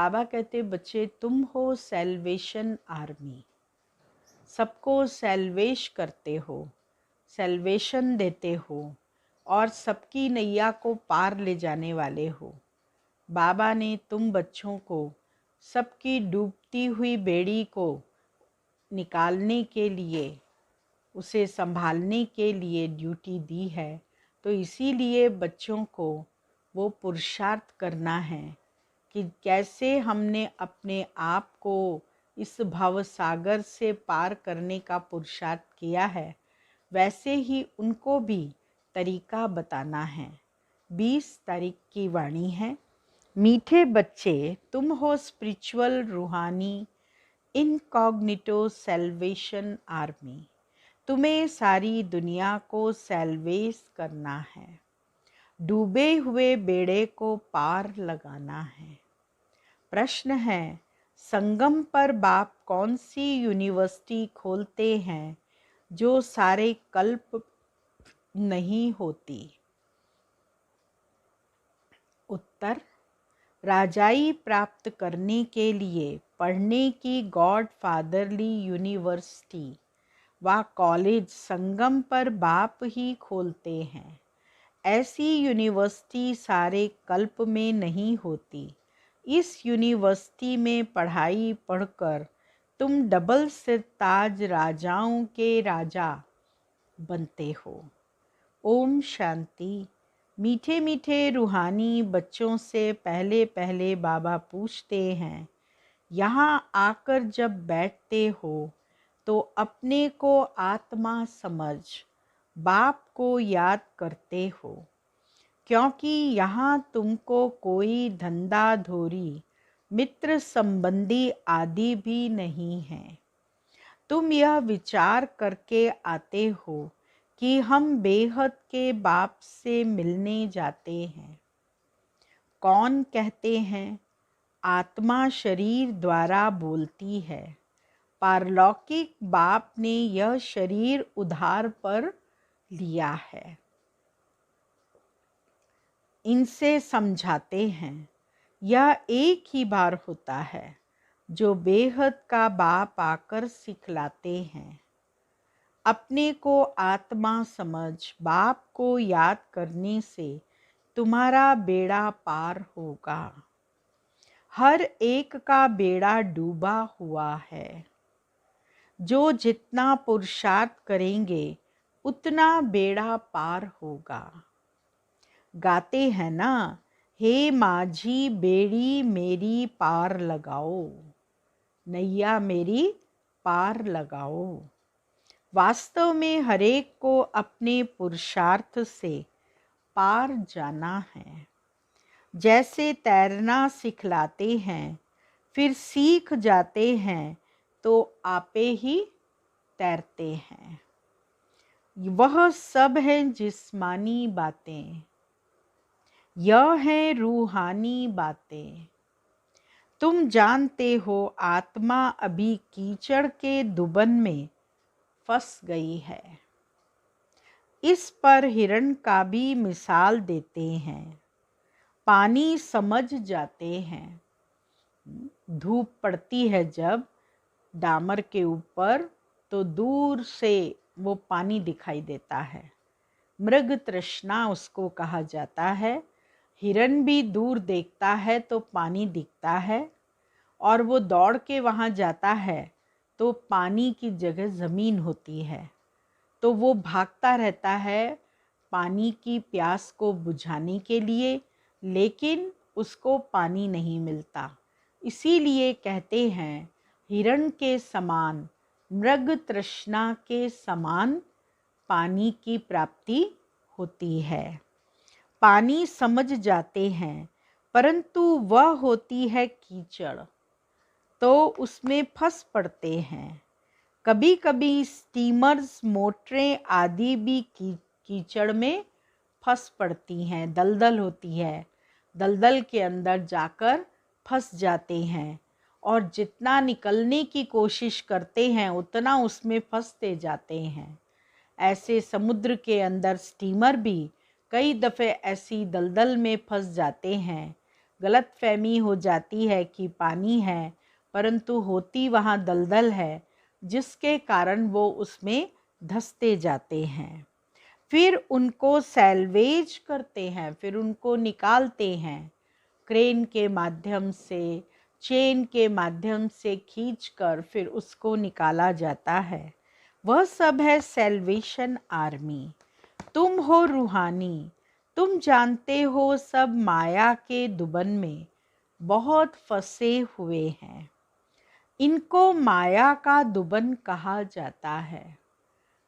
बाबा कहते बच्चे तुम हो सेल्वेशन आर्मी, सबको सेल्वेश करते हो, सेल्वेशन देते हो और सबकी नैया को पार ले जाने वाले हो। बाबा ने तुम बच्चों को सबकी डूबती हुई बेड़ी को निकालने के लिए, उसे संभालने के लिए ड्यूटी दी है। तो इसीलिए बच्चों को वो पुरुषार्थ करना है कि कैसे हमने अपने आप को इस भव सागर से पार करने का पुरुषार्थ किया है, वैसे ही उनको भी तरीका बताना है। 20 तारीख की वाणी है। मीठे बच्चे तुम हो स्पिरिचुअल रूहानी इनकॉग्निटो सेल्वेशन आर्मी। तुम्हें सारी दुनिया को सेल्वेस करना है, डूबे हुए बेड़े को पार लगाना है। प्रश्न है, संगम पर बाप कौन सी यूनिवर्सिटी खोलते हैं जो सारे कल्प नहीं होती? उत्तर, राजाई प्राप्त करने के लिए पढ़ने की गॉड फादरली यूनिवर्सिटी व कॉलेज संगम पर बाप ही खोलते हैं। ऐसी यूनिवर्सिटी सारे कल्प में नहीं होती। इस यूनिवर्सिटी में पढ़ाई पढ़कर तुम डबल सिरताज राजाओं के राजा बनते हो। ओम शांति। मीठे मीठे रूहानी बच्चों से पहले पहले बाबा पूछते हैं, यहाँ आकर जब बैठते हो तो अपने को आत्मा समझ बाप को याद करते हो, क्योंकि यहाँ तुमको कोई धंधा धोरी मित्र संबंधी आदि भी नहीं है। तुम यह विचार करके आते हो कि हम बेहद के बाप से मिलने जाते हैं। कौन कहते हैं? आत्मा शरीर द्वारा बोलती है। पारलौकिक बाप ने यह शरीर उधार पर लिया है। इनसे समझाते हैं, यह एक ही बार होता है जो बेहद का बाप आकर सिखलाते हैं। अपने को आत्मा समझ बाप को याद करने से तुम्हारा बेड़ा पार होगा। हर एक का बेड़ा डूबा हुआ है। जो जितना पुरुषार्थ करेंगे उतना बेड़ा पार होगा। गाते हैं ना, हे माझी बेड़ी मेरी पार लगाओ, नैया मेरी पार लगाओ। वास्तव में हरेक को अपने पुरुषार्थ से पार जाना है। जैसे तैरना सिखलाते हैं, फिर सीख जाते हैं तो आपे ही तैरते हैं। वह सब है जिस्मानी बातें, यह है रूहानी बातें। तुम जानते हो आत्मा अभी कीचड़ के दुबन में फंस गई है। इस पर हिरण का भी मिसाल देते हैं। पानी समझ जाते हैं। धूप पड़ती है जब डामर के ऊपर तो दूर से वो पानी दिखाई देता है। मृग तृष्णा उसको कहा जाता है। हिरण भी दूर देखता है तो पानी दिखता है और वो दौड़ के वहाँ जाता है तो पानी की जगह ज़मीन होती है, तो वो भागता रहता है पानी की प्यास को बुझाने के लिए, लेकिन उसको पानी नहीं मिलता। इसीलिए कहते हैं हिरण के समान, मृग तृष्णा के समान पानी की प्राप्ति होती है। पानी समझ जाते हैं, परंतु वह होती है कीचड़, तो उसमें फंस पड़ते हैं। कभी कभी स्टीमर्स, मोटरें आदि भी कीचड़ में फंस पड़ती हैं, दलदल होती है, दलदल के अंदर जाकर फंस जाते हैं और जितना निकलने की कोशिश करते हैं उतना उसमें फंसते जाते हैं। ऐसे समुद्र के अंदर स्टीमर भी कई दफ़े ऐसी दलदल में फंस जाते हैं गलतफहमी हो जाती है कि पानी है, परंतु होती वहाँ दलदल है, जिसके कारण वो उसमें धंसते जाते हैं। फिर उनको सैल्वेज करते हैं, फिर उनको निकालते हैं क्रेन के माध्यम से, चेन के माध्यम से खींचकर फिर उसको निकाला जाता है। वह सब है सैल्वेशन आर्मी। तुम हो रूहानी, तुम जानते हो सब माया के दुबन में बहुत फंसे हुए हैं। इनको माया का दुबन कहा जाता है।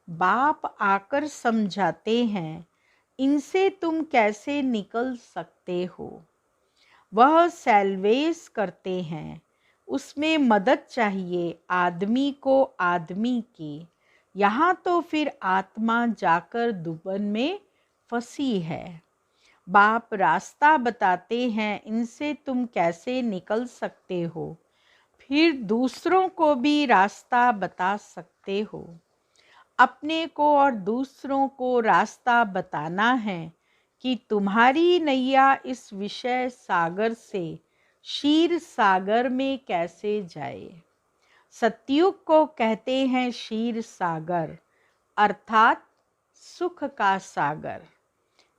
बाप आकर समझाते हैं, इनसे तुम कैसे निकल सकते हो। वह सैल्वेस करते हैं, उसमें मदद चाहिए आदमी को आदमी की। यहाँ तो फिर आत्मा जाकर दुबन में फंसी है। बाप रास्ता बताते हैं, इनसे तुम कैसे निकल सकते हो, फिर दूसरों को भी रास्ता बता सकते हो। अपने को और दूसरों को रास्ता बताना है कि तुम्हारी नैया इस विषय सागर से क्षीर सागर में कैसे जाए। सतयुग को कहते हैं क्षीर सागर, अर्थात सुख का सागर।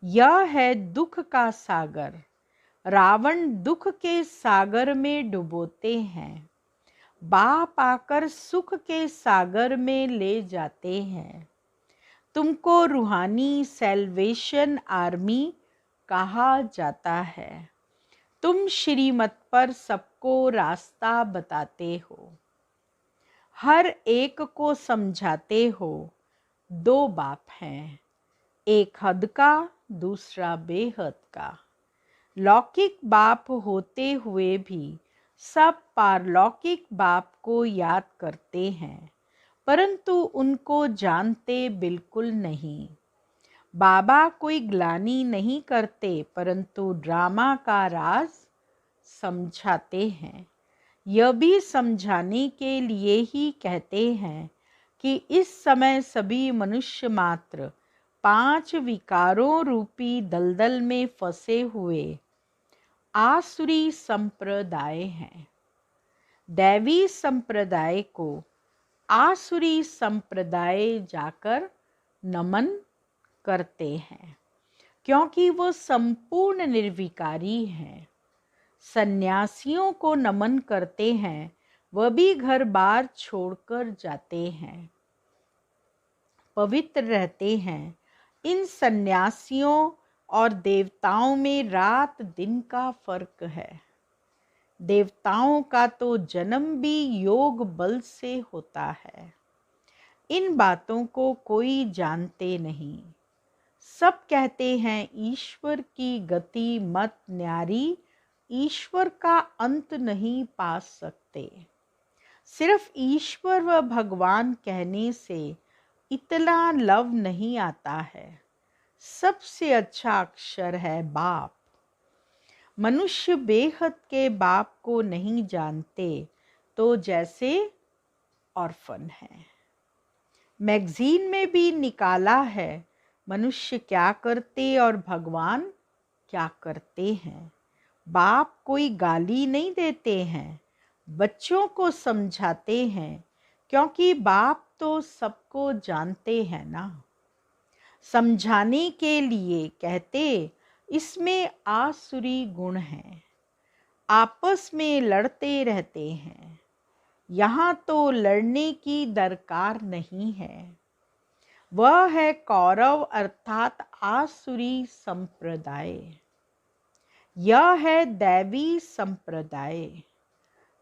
यह है दुख का सागर। रावण दुख के सागर में डुबोते हैं, बाप आकर सुख के सागर में ले जाते हैं। तुमको रूहानी सैल्वेशन आर्मी कहा जाता है। तुम श्रीमत पर सबको रास्ता बताते हो, हर एक को समझाते हो। दो बाप हैं, एक हद का, दूसरा बेहद का। लौकिक बाप होते हुए भी सब पारलौकिक बाप को याद करते हैं, परंतु उनको जानते बिल्कुल नहीं। बाबा कोई ग्लानि नहीं करते, परंतु ड्रामा का राज समझाते हैं। यह भी समझाने के लिए ही कहते हैं कि इस समय सभी मनुष्य मात्र 5 विकारों रूपी दलदल में फंसे हुए आसुरी संप्रदाय हैं। दैवी संप्रदाय को आसुरी संप्रदाय जाकर नमन करते हैं, क्योंकि वो संपूर्ण निर्विकारी हैं। सन्यासियों को नमन करते हैं, वह भी घर बार छोड़कर जाते हैं, पवित्र रहते हैं। इन सन्यासियों और देवताओं में रात दिन का फर्क है। देवताओं का तो जन्म भी योग बल से होता है। इन बातों को कोई जानते नहीं। सब कहते हैं ईश्वर की गति मत न्यारी, ईश्वर का अंत नहीं पा सकते। सिर्फ ईश्वर व भगवान कहने से इतना लव नहीं आता है। सबसे अच्छा अक्षर है बाप। मनुष्य बेहद के बाप को नहीं जानते, तो जैसे ऑर्फन है। मैगजीन में भी निकाला है, मनुष्य क्या करते और भगवान क्या करते हैं। बाप कोई गाली नहीं देते हैं, बच्चों को समझाते हैं, क्योंकि बाप तो सबको जानते हैं ना। समझाने के लिए कहते, इसमें आसुरी गुण हैं, आपस में लड़ते रहते हैं। यहाँ तो लड़ने की दरकार नहीं है। वह है कौरव अर्थात आसुरी संप्रदाय। यह है दैवी संप्रदाय।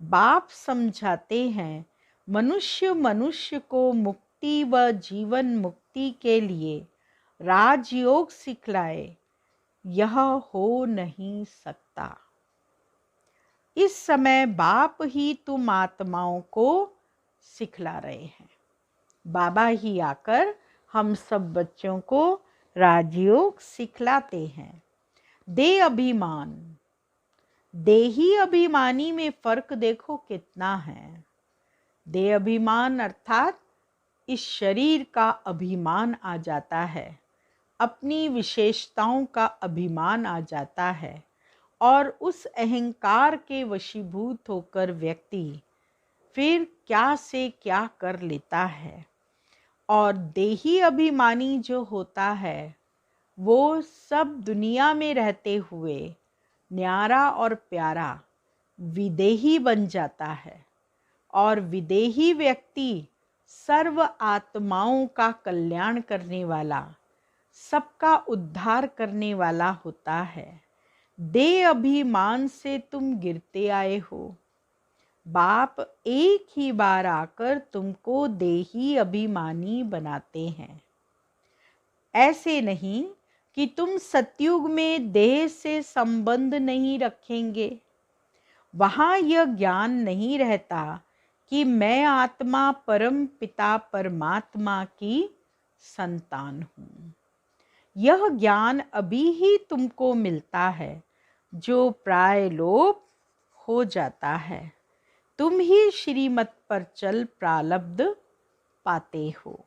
बाप समझाते हैं, मनुष्य को मुक्ति व जीवन मुक्ति के लिए राजयोग सिखलाए, यह हो नहीं सकता। इस समय बाप ही तुम आत्माओं को सिखला रहे हैं। बाबा ही आकर हम सब बच्चों को राजयोग सिखलाते हैं। दे अभिमान, देही अभिमानी में फर्क देखो कितना है। दे अभिमान अर्थात इस शरीर का अभिमान आ जाता है, अपनी विशेषताओं का अभिमान आ जाता है, और उस अहंकार के वशीभूत होकर व्यक्ति फिर क्या से क्या कर लेता है। और देही अभिमानी जो होता है वो सब दुनिया में रहते हुए न्यारा और प्यारा विदेही बन जाता है। और विदेही व्यक्ति सर्व आत्माओं का कल्याण करने वाला, सबका उद्धार करने वाला होता है। देह अभिमान से तुम गिरते आए हो। बाप एक ही बार आकर तुमको देही अभिमानी बनाते हैं। ऐसे नहीं कि तुम सतयुग में देह से संबंध नहीं रखेंगे। वहाँ यह ज्ञान नहीं रहता कि मैं आत्मा परम पिता परमात्मा की संतान हूँ। यह ज्ञान अभी ही तुमको मिलता है जो प्राय लोप हो जाता है। तुम ही श्रीमत पर चल प्रारब्ध पाते हो।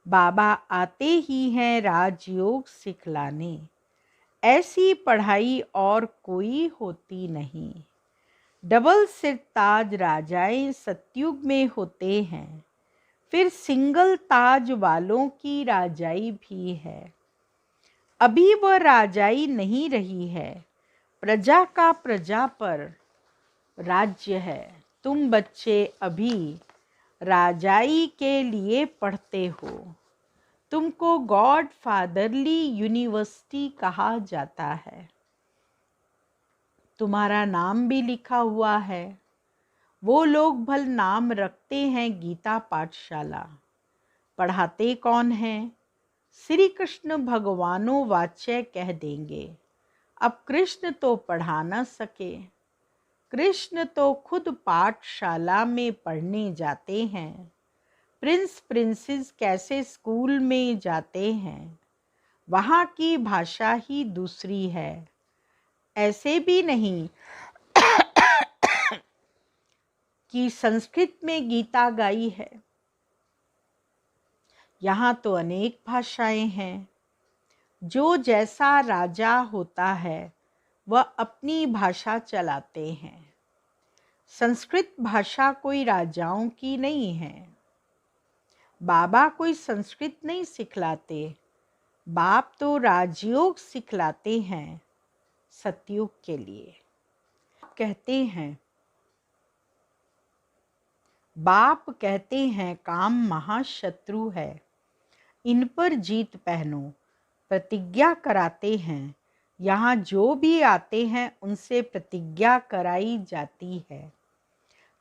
बाबा आते ही हैं राजयोग सिखलाने। ऐसी पढ़ाई और कोई होती नहीं। डबल सिर ताज राजाएं सतयुग में होते हैं, फिर सिंगल ताज वालों की राजाई भी है। अभी वह राजाई नहीं रही है, प्रजा का प्रजा पर राज्य है। तुम बच्चे अभी राजाई के लिए पढ़ते हो। तुमको गॉड फादरली यूनिवर्सिटी कहा जाता है। तुम्हारा नाम भी लिखा हुआ है। वो लोग भल नाम रखते हैं गीता पाठशाला। पढ़ाते कौन हैं? श्री कृष्ण भगवानो वाच्य कह देंगे। अब कृष्ण तो पढ़ा न सके। कृष्ण तो खुद पाठशाला में पढ़ने जाते हैं। प्रिंस प्रिंसेस कैसे स्कूल में जाते हैं। वहाँ की भाषा ही दूसरी है। ऐसे भी नहीं कि संस्कृत में गीता गाई है। यहाँ तो अनेक भाषाएं हैं। जो जैसा राजा होता है वह अपनी भाषा चलाते हैं। संस्कृत भाषा कोई राजाओं की नहीं है। बाबा कोई संस्कृत नहीं सिखलाते। बाप तो राजयोग सिखलाते हैं सतयुग के लिए। बाप कहते हैं काम महाशत्रु है, इन पर जीत पहनो। प्रतिज्ञा कराते हैं। यहाँ जो भी आते हैं उनसे प्रतिज्ञा कराई जाती है।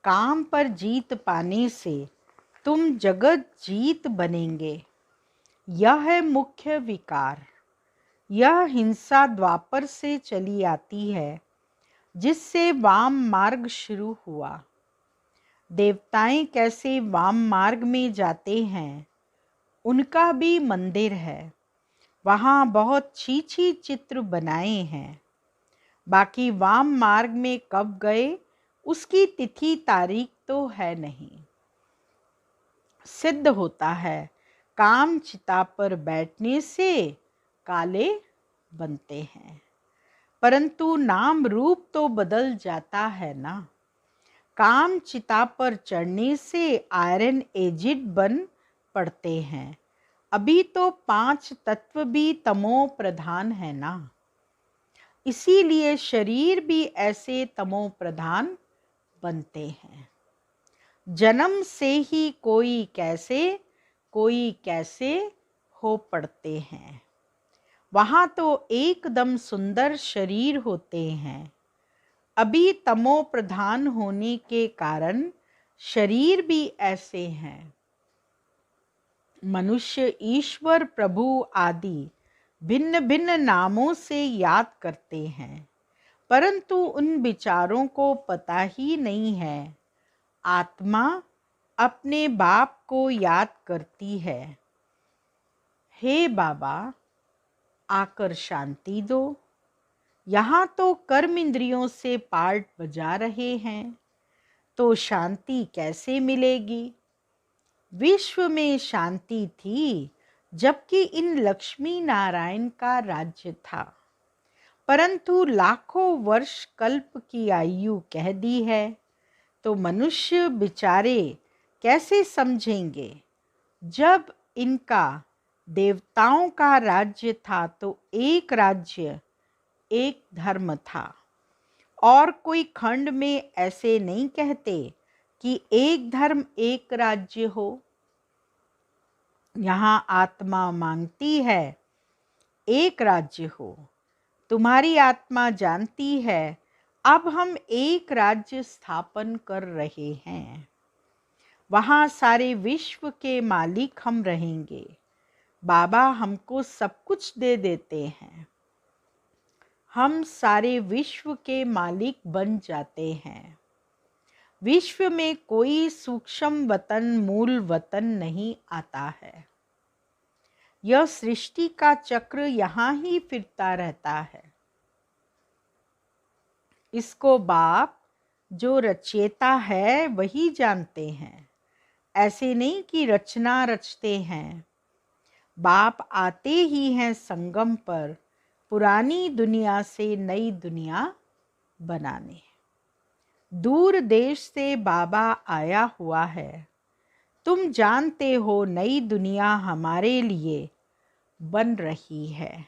काम पर जीत पाने से तुम जगत जीत बनेंगे। यह है मुख्य विकार। यह हिंसा द्वापर से चली आती है, जिससे वाम मार्ग शुरू हुआ। देवताएं कैसे वाम मार्ग में जाते हैं, उनका भी मंदिर है। वहाँ बहुत छी चित्र बनाए हैं। बाकी वाम मार्ग में कब गए उसकी तिथि तारीख तो है नहीं। सिद्ध होता है काम चिता पर बैठने से काले बनते हैं, परंतु नाम रूप तो बदल जाता है ना। काम चिता पर चढ़ने से आयरन एजिड बन पड़ते हैं। अभी तो 5 तत्व भी तमो प्रधान है ना। इसीलिए शरीर भी ऐसे तमो प्रधान बनते हैं। जन्म से ही कोई कैसे हो पड़ते हैं। वहाँ तो एकदम सुंदर शरीर होते हैं। अभी तमो प्रधान होने के कारण शरीर भी ऐसे हैं। मनुष्य ईश्वर प्रभु आदि भिन्न भिन्न नामों से याद करते हैं, परंतु उन विचारों को पता ही नहीं है। आत्मा अपने बाप को याद करती है। हे बाबा, आकर शांति दो। यहाँ तो कर्म इंद्रियों से पार्ट बजा रहे हैं, तो शांति कैसे मिलेगी? विश्व में शांति थी जबकि इन लक्ष्मी नारायण का राज्य था। परंतु लाखों वर्ष कल्प की आयु कह दी है, तो मनुष्य बेचारे कैसे समझेंगे। जब इनका देवताओं का राज्य था तो एक राज्य एक धर्म था, और कोई खंड में ऐसे नहीं कहते कि एक धर्म एक राज्य हो। यहाँ आत्मा मांगती है एक राज्य हो। तुम्हारी आत्मा जानती है अब हम एक राज्य स्थापन कर रहे हैं, वहाँ सारे विश्व के मालिक हम रहेंगे। बाबा हमको सब कुछ दे देते हैं, हम सारे विश्व के मालिक बन जाते हैं। विश्व में कोई सूक्ष्म वतन मूल वतन नहीं आता है। यह सृष्टि का चक्र यहाँ ही फिरता रहता है। इसको बाप जो रचयिता है वही जानते हैं। ऐसे नहीं कि रचना रचते हैं। बाप आते ही हैं संगम पर पुरानी दुनिया से नई दुनिया बनाने। दूर देश से बाबा आया हुआ है। तुम जानते हो नई दुनिया हमारे लिए बन रही है।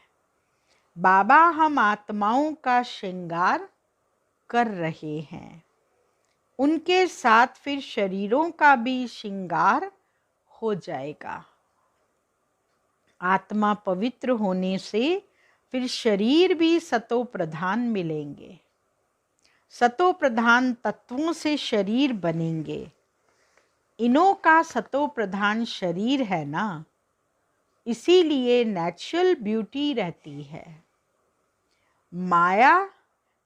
बाबा हम आत्माओं का श्रृंगार कर रहे हैं। उनके साथ फिर शरीरों का भी श्रृंगार हो जाएगा। आत्मा पवित्र होने से फिर शरीर भी सतो प्रधान मिलेंगे। सतो प्रधान तत्वों से शरीर बनेंगे। इनों का सतो प्रधान शरीर है ना, इसीलिए नेचुरल ब्यूटी रहती है। माया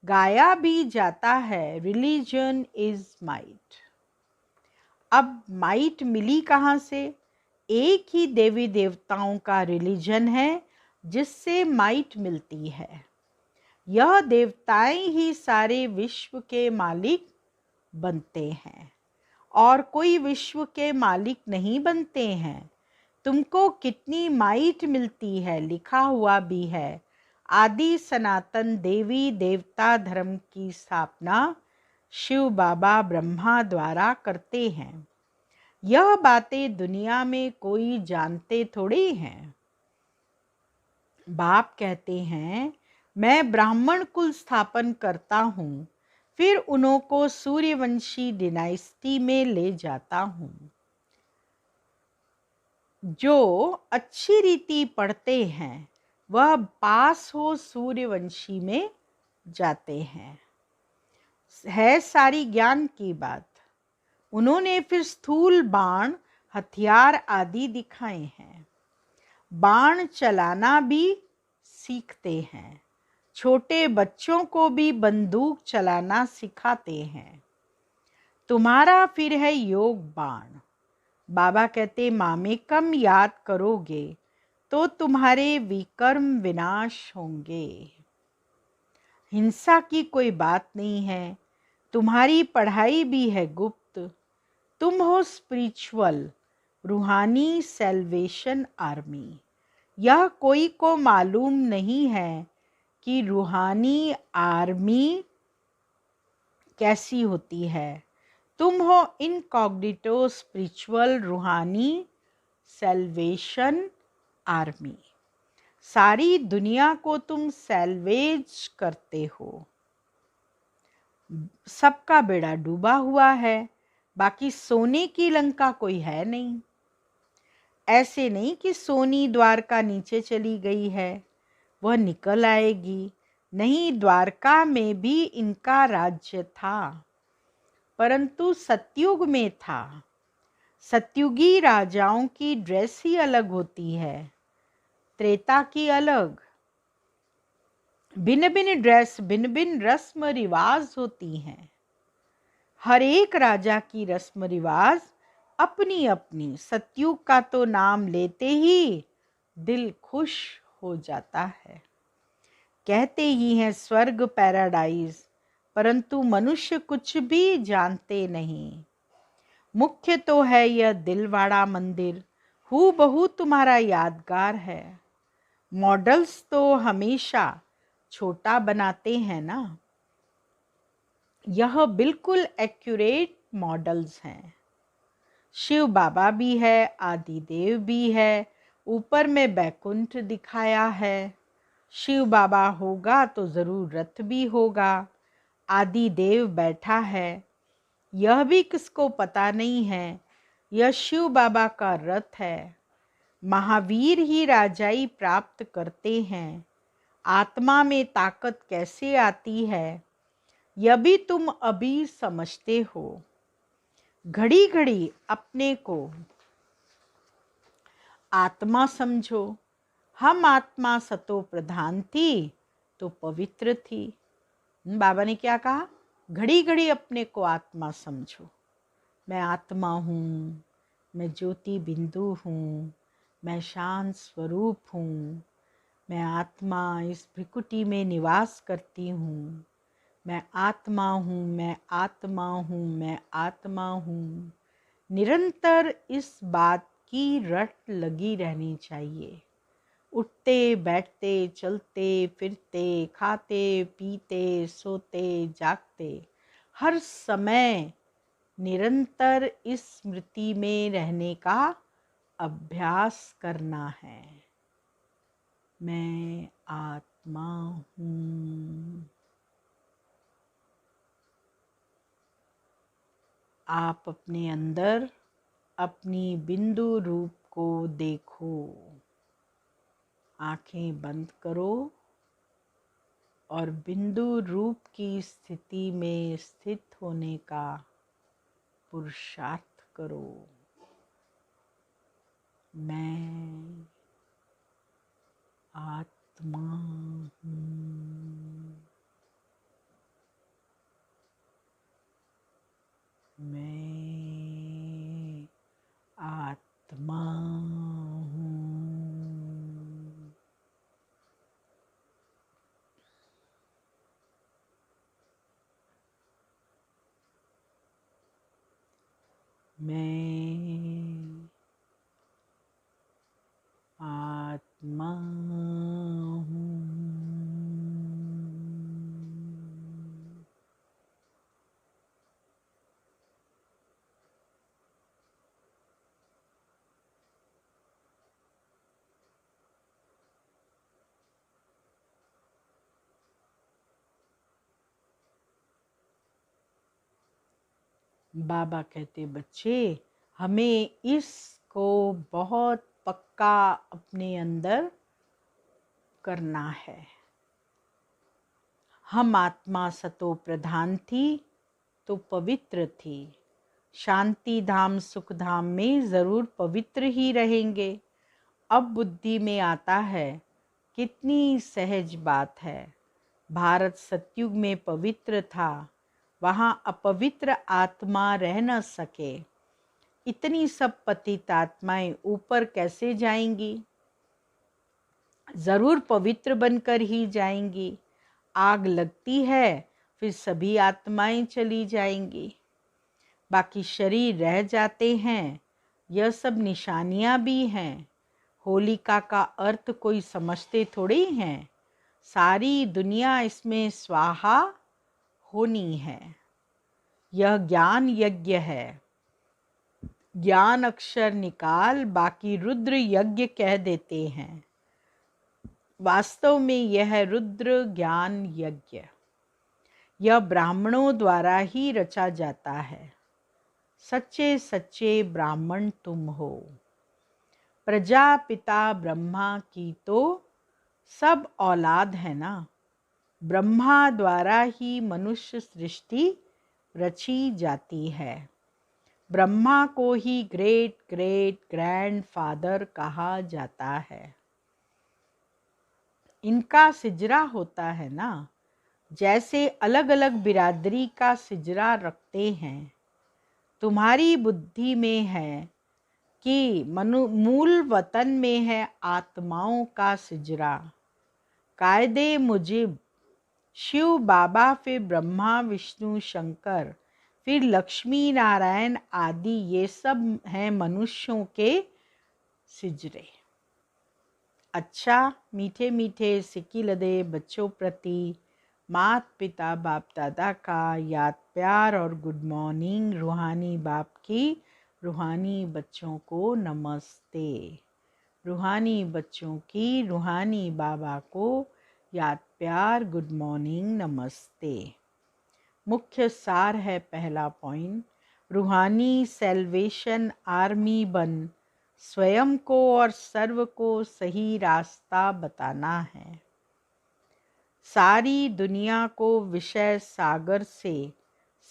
गाया भी जाता है, रिलीजन इज माइट। अब माइट मिली कहाँ से? एक ही देवी देवताओं का रिलीजन है जिससे माइट मिलती है। यह देवताएं ही सारे विश्व के मालिक बनते हैं, और कोई विश्व के मालिक नहीं बनते हैं। तुमको कितनी माइट मिलती है, लिखा हुआ भी है। आदि सनातन देवी देवता धर्म की स्थापना शिव बाबा ब्रह्मा द्वारा करते हैं। यह बातें दुनिया में कोई जानते थोड़ी हैं। बाप कहते हैं मैं ब्राह्मण कुल स्थापन करता हूँ, फिर उन्हों को सूर्यवंशी डिनाइस्टी में ले जाता हूँ। जो अच्छी रीति पढ़ते हैं वह पास हो सूर्यवंशी में जाते हैं। है सारी ज्ञान की बात। उन्होंने फिर स्थूल बाण हथियार आदि दिखाए हैं। बाण चलाना भी सीखते हैं। छोटे बच्चों को भी बंदूक चलाना सिखाते हैं। तुम्हारा फिर है योग बाण। बाबा कहते मामेकम याद करोगे तो तुम्हारे विकर्म विनाश होंगे। हिंसा की कोई बात नहीं है। तुम्हारी पढ़ाई भी है गुप्त। तुम हो स्पिरिचुअल रूहानी सेल्वेशन आर्मी। यह कोई को मालूम नहीं है कि रूहानी आर्मी कैसी होती है। तुम हो इनकॉग्निटो स्पिरिचुअल रूहानी सेल्वेशन आर्मी। सारी दुनिया को तुम सेल्वेज करते हो। सबका बेड़ा डूबा हुआ है, बाकी सोने की लंका कोई है नहीं। ऐसे नहीं कि सोनी द्वारका नीचे चली गई है, वह निकल आएगी। नहीं, द्वारका में भी इनका राज्य था, परंतु सतयुग में था। सतयुगी राजाओं की ड्रेस ही अलग होती है, त्रेता की अलग। भिन्न भिन्न ड्रेस, भिन्न भिन्न रस्म रिवाज होती हैं। हर एक राजा की रस्म रिवाज अपनी अपनी। सतयुग का तो नाम लेते ही दिल खुश हो जाता है। कहते ही हैं स्वर्ग पैराडाइज, परंतु मनुष्य कुछ भी जानते नहीं। मुख्य तो है यह दिलवाड़ा मंदिर, हूबहू तुम्हारा यादगार है। मॉडल्स तो हमेशा छोटा बनाते हैं ना, यह बिल्कुल एक्यूरेट मॉडल्स हैं। शिव बाबा भी है, आदि देव भी है, ऊपर में बैकुंठ दिखाया है। शिव बाबा होगा तो जरूर रथ भी होगा, आदि देव बैठा है। यह भी किसको पता नहीं है, यह शिव बाबा का रथ है। महावीर ही राजाई प्राप्त करते हैं। आत्मा में ताकत कैसे आती है, यह भी तुम अभी समझते हो। घड़ी घड़ी अपने को आत्मा समझो। हम आत्मा सतो प्रधान थी तो पवित्र थी। बाबा ने क्या कहा? घड़ी घड़ी अपने को आत्मा समझो। मैं आत्मा हूँ, मैं ज्योति बिंदु हूँ, मैं शांत स्वरूप हूँ, मैं आत्मा इस भ्रिकुटी में निवास करती हूँ, मैं आत्मा हूँ, मैं आत्मा हूँ, मैं आत्मा हूँ। निरंतर इस बात की रट लगी रहनी चाहिए। उठते बैठते, चलते फिरते, खाते पीते, सोते जागते, हर समय निरंतर इस स्मृति में रहने का अभ्यास करना है। मैं आत्मा हूँ। आप अपने अंदर अपनी बिंदु रूप को देखो। आंखें बंद करो और बिंदु रूप की स्थिति में स्थित होने का पुरुषार्थ करो। मैं आत्मा हूँ। मैं आत्मा हूँ। मैं आत्मा हूँ। बाबा कहते, बच्चे हमें इसको बहुत पक्का अपने अंदर करना है। हम आत्मा सतो प्रधान थी तो पवित्र थी। शांति धाम सुख धाम में जरूर पवित्र ही रहेंगे। अब बुद्धि में आता है, कितनी सहज बात है। भारत सतयुग में पवित्र था, वहाँ अपवित्र आत्मा रह न सके। इतनी सब पतित आत्माएं ऊपर कैसे जाएंगी? जरूर पवित्र बनकर ही जाएंगी। आग लगती है फिर सभी आत्माएं चली जाएंगी, बाकी शरीर रह जाते हैं। यह सब निशानियां भी हैं। होलिका का अर्थ कोई समझते थोड़ी हैं। सारी दुनिया इसमें स्वाहा होनी है। यह ज्ञान यज्ञ है। ज्ञान अक्षर निकाल, बाकी रुद्र यज्ञ कह देते हैं। वास्तव में यह रुद्र ज्ञान यज्ञ, यह ब्राह्मणों द्वारा ही रचा जाता है। सच्चे सच्चे ब्राह्मण तुम हो। प्रजापिता ब्रह्मा की तो सब औलाद है ना। ब्रह्मा द्वारा ही मनुष्य सृष्टि रची जाती है। ब्रह्मा को ही ग्रेट ग्रेट ग्रैंडफादर कहा जाता है। इनका सिजरा होता है ना, जैसे अलग अलग बिरादरी का सिजरा रखते हैं। तुम्हारी बुद्धि में है कि मूल वतन में है आत्माओं का सिजरा। कायदे मुजिब शिव बाबा, फिर ब्रह्मा विष्णु शंकर, फिर लक्ष्मी नारायण आदि, ये सब हैं मनुष्यों के सिजरे। अच्छा मीठे मीठे सिक्की लदे बच्चों प्रति मात पिता बाप दादा का याद प्यार और गुड मॉर्निंग। रूहानी बाप की रूहानी बच्चों को नमस्ते। रूहानी बच्चों की रूहानी बाबा को याद प्यार गुड मॉर्निंग नमस्ते। मुख्य सार है पहला पॉइंट, रूहानी सेल्वेशन आर्मी बन स्वयं को और सर्व को सही रास्ता बताना है। सारी दुनिया को विषय सागर से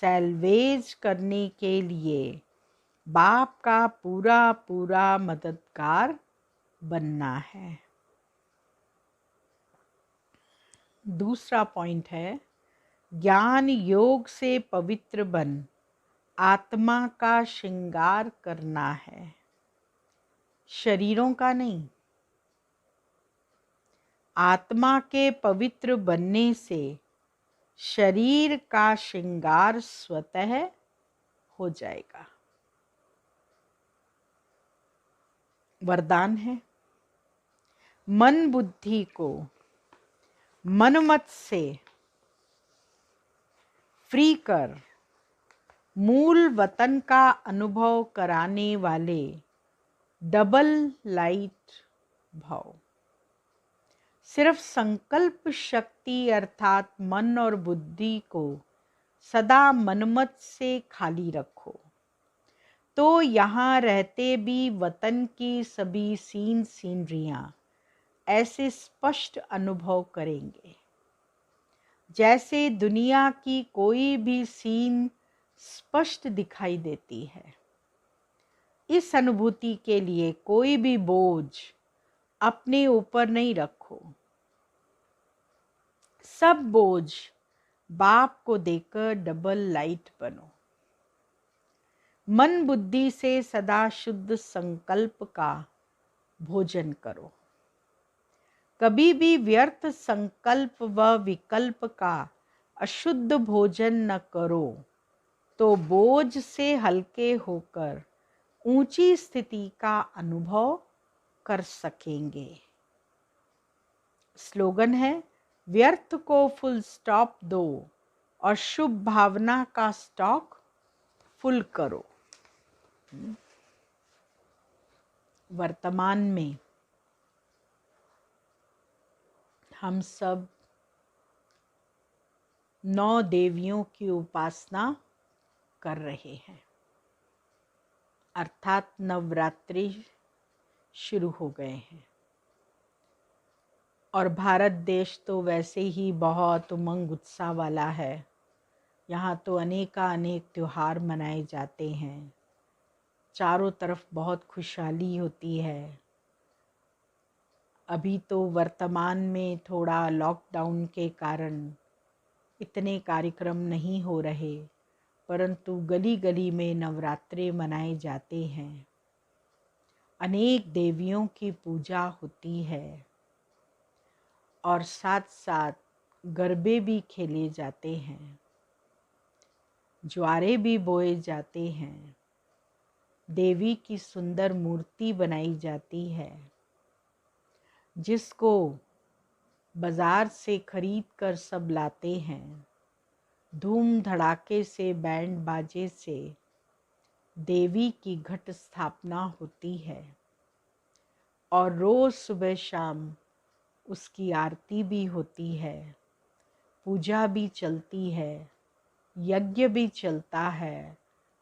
सैल्वेज करने के लिए बाप का पूरा पूरा मददगार बनना है। दूसरा पॉइंट है, ज्ञान योग से पवित्र बन आत्मा का श्रृंगार करना है, शरीरों का नहीं। आत्मा के पवित्र बनने से शरीर का श्रृंगार स्वतः हो जाएगा। वरदान है, मन बुद्धि को मनमत से फ्री कर मूल वतन का अनुभव कराने वाले डबल लाइट भाव। सिर्फ संकल्प शक्ति अर्थात मन और बुद्धि को सदा मनमत से खाली रखो तो यहाँ रहते भी वतन की सभी सीनरियां ऐसे स्पष्ट अनुभव करेंगे जैसे दुनिया की कोई भी सीन स्पष्ट दिखाई देती है। इस अनुभूति के लिए कोई भी बोझ अपने ऊपर नहीं रखो, सब बोझ बाप को देकर डबल लाइट बनो। मन बुद्धि से सदा शुद्ध संकल्प का भोजन करो, कभी भी व्यर्थ संकल्प व विकल्प का अशुद्ध भोजन न करो तो बोझ से हल्के होकर ऊंची स्थिति का अनुभव कर सकेंगे। स्लोगन है, व्यर्थ को फुल स्टॉप दो और शुभ भावना का स्टॉक फुल करो। वर्तमान में हम सब 9 देवियों की उपासना कर रहे हैं, अर्थात नवरात्रि शुरू हो गए हैं। और भारत देश तो वैसे ही बहुत उमंग उत्साह वाला है। यहाँ तो अनेक त्योहार मनाए जाते हैं, चारों तरफ बहुत खुशहाली होती है। अभी तो वर्तमान में थोड़ा लॉकडाउन के कारण इतने कार्यक्रम नहीं हो रहे, परंतु गली गली में नवरात्रे मनाए जाते हैं। अनेक देवियों की पूजा होती है और साथ साथ गरबे भी खेले जाते हैं, ज्वारे भी बोए जाते हैं, देवी की सुंदर मूर्ति बनाई जाती है जिसको बाजार से खरीद कर सब लाते हैं। धूम धड़ाके से बैंड बाजे से देवी की घट स्थापना होती है और रोज सुबह शाम उसकी आरती भी होती है, पूजा भी चलती है, यज्ञ भी चलता है,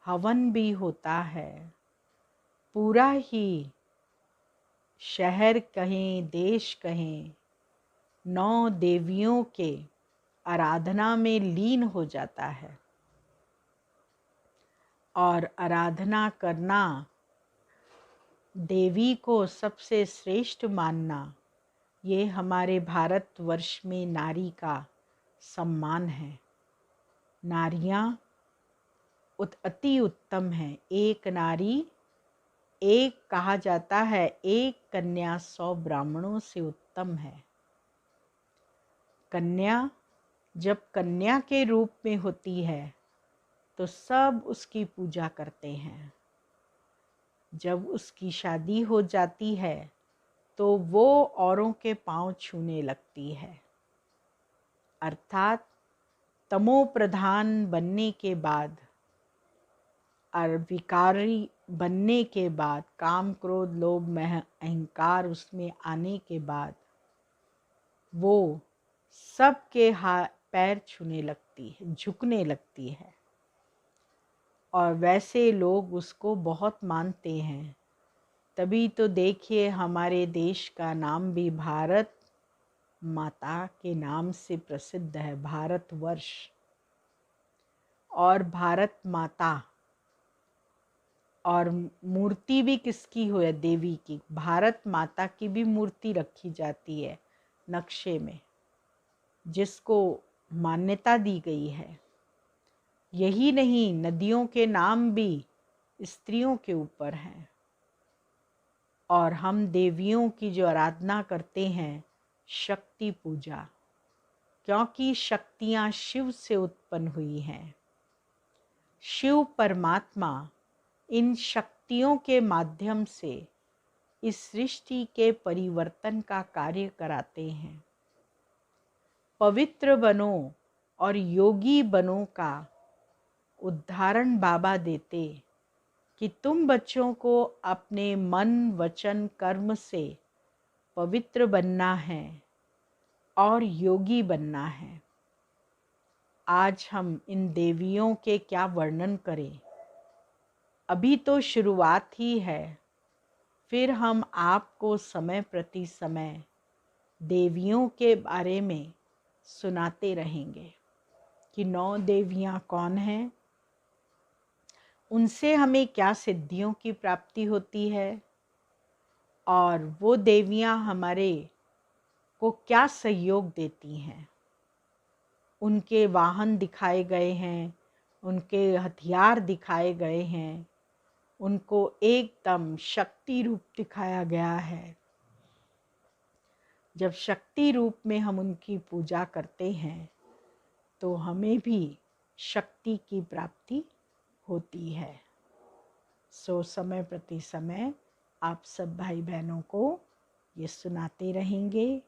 हवन भी होता है। पूरा ही शहर कहें देश कहें 9 देवियों के आराधना में लीन हो जाता है। और आराधना करना, देवी को सबसे श्रेष्ठ मानना, ये हमारे भारतवर्ष में नारी का सम्मान है। नारियां अति उत्तम है। एक नारी एक कहा जाता है, एक कन्या 100 ब्राह्मणों से उत्तम है। कन्या जब कन्या के रूप में होती है तो सब उसकी पूजा करते हैं। जब उसकी शादी हो जाती है तो वो औरों के पांव छूने लगती है। अर्थात तमो प्रधान बनने के बाद और विकारी बनने के बाद, काम क्रोध लोभ मोह अहंकार उसमें आने के बाद वो सबके हाथ पैर छूने लगती है, झुकने लगती है। और वैसे लोग उसको बहुत मानते हैं। तभी तो देखिए हमारे देश का नाम भी भारत माता के नाम से प्रसिद्ध है, भारतवर्ष। और भारत माता, और मूर्ति भी किसकी हो है? देवी की। भारत माता की भी मूर्ति रखी जाती है नक्शे में, जिसको मान्यता दी गई है। यही नहीं, नदियों के नाम भी स्त्रियों के ऊपर हैं। और हम देवियों की जो आराधना करते हैं, शक्ति पूजा, क्योंकि शक्तियाँ शिव से उत्पन्न हुई हैं। शिव परमात्मा इन शक्तियों के माध्यम से इस सृष्टि के परिवर्तन का कार्य कराते हैं। पवित्र बनो और योगी बनो का उदाहरण बाबा देते कि तुम बच्चों को अपने मन वचन कर्म से पवित्र बनना है और योगी बनना है। आज हम इन देवियों के क्या वर्णन करें? अभी तो शुरुआत ही है। फिर हम आपको समय प्रति समय देवियों के बारे में सुनाते रहेंगे कि 9 देवियाँ कौन हैं, उनसे हमें क्या सिद्धियों की प्राप्ति होती है, और वो देवियाँ हमारे को क्या सहयोग देती हैं। उनके वाहन दिखाए गए हैं, उनके हथियार दिखाए गए हैं, उनको एकदम शक्ति रूप दिखाया गया है। जब शक्ति रूप में हम उनकी पूजा करते हैं तो हमें भी शक्ति की प्राप्ति होती है। सो समय प्रति समय आप सब भाई बहनों को ये सुनाते रहेंगे।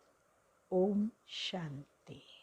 ओम शांति।